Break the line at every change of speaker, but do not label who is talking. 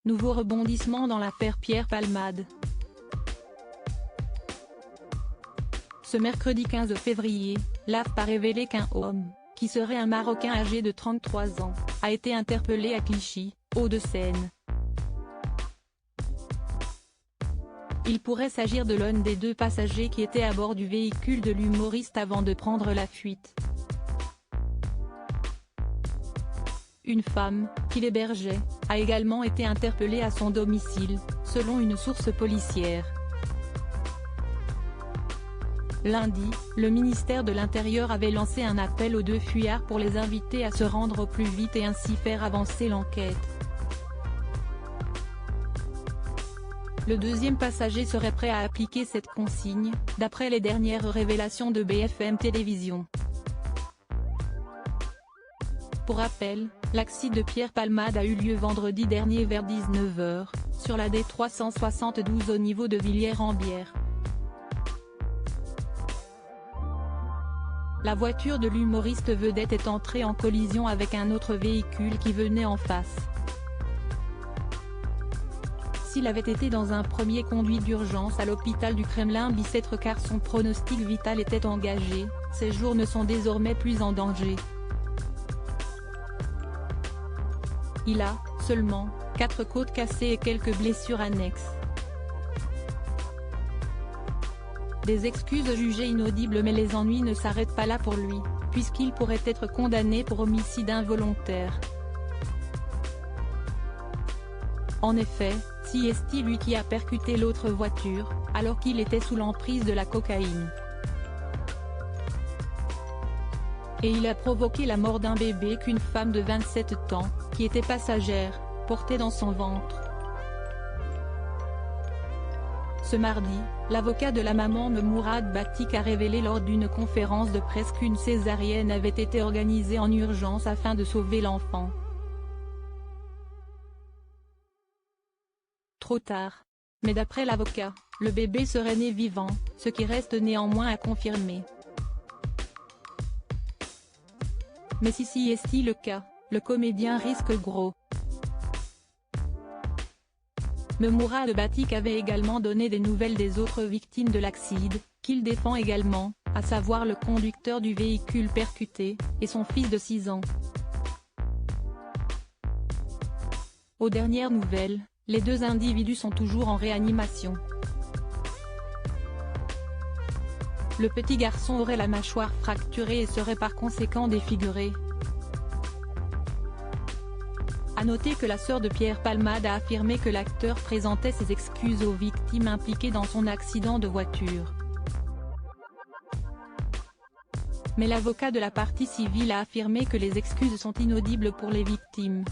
Nouveau rebondissement dans l'affaire Pierre Palmade. Ce mercredi 15 février, l'AFP a révélé qu'un homme, qui serait un Marocain âgé de 33 ans, a été interpellé à Clichy, Hauts-de-Seine. Il pourrait s'agir de l'un des deux passagers qui étaient à bord du véhicule de l'humoriste avant de prendre la fuite. Une femme, qui l'hébergeait, a également été interpellée à son domicile, selon une source policière. Lundi, le ministère de l'Intérieur avait lancé un appel aux deux fuyards pour les inviter à se rendre au plus vite et ainsi faire avancer l'enquête. Le deuxième passager serait prêt à appliquer cette consigne, d'après les dernières révélations de BFM Télévision. Pour rappel, l'accident de Pierre Palmade a eu lieu vendredi dernier vers 19 h, sur la D372 au niveau de Villiers-en-Bière. La voiture de l'humoriste vedette est entrée en collision avec un autre véhicule qui venait en face. S'il avait été dans un premier conduit d'urgence à l'hôpital du Kremlin-Bicêtre car son pronostic vital était engagé, ses jours ne sont désormais plus en danger. Il a, seulement, 4 côtes cassées et quelques blessures annexes. Des excuses jugées inaudibles mais les ennuis ne s'arrêtent pas là pour lui, puisqu'il pourrait être condamné pour homicide involontaire. En effet, c'est lui qui a percuté l'autre voiture, alors qu'il était sous l'emprise de la cocaïne. Et il a provoqué la mort d'un bébé qu'une femme de 27 ans, qui était passagère, portait dans son ventre. Ce mardi, l'avocat de la maman de Mourad Batik a révélé lors d'une conférence de presse qu'une césarienne avait été organisée en urgence afin de sauver l'enfant. Trop tard. Mais d'après l'avocat, le bébé serait né vivant, ce qui reste néanmoins à confirmer. Mais si est le cas, le comédien risque gros. Mais Mourad Batik avait également donné des nouvelles des autres victimes de l'accident, qu'il défend également, à savoir le conducteur du véhicule percuté, et son fils de 6 ans. Aux dernières nouvelles, les deux individus sont toujours en réanimation. Le petit garçon aurait la mâchoire fracturée et serait par conséquent défiguré. A noter que la sœur de Pierre Palmade a affirmé que l'acteur présentait ses excuses aux victimes impliquées dans son accident de voiture. Mais l'avocat de la partie civile a affirmé que les excuses sont inaudibles pour les victimes.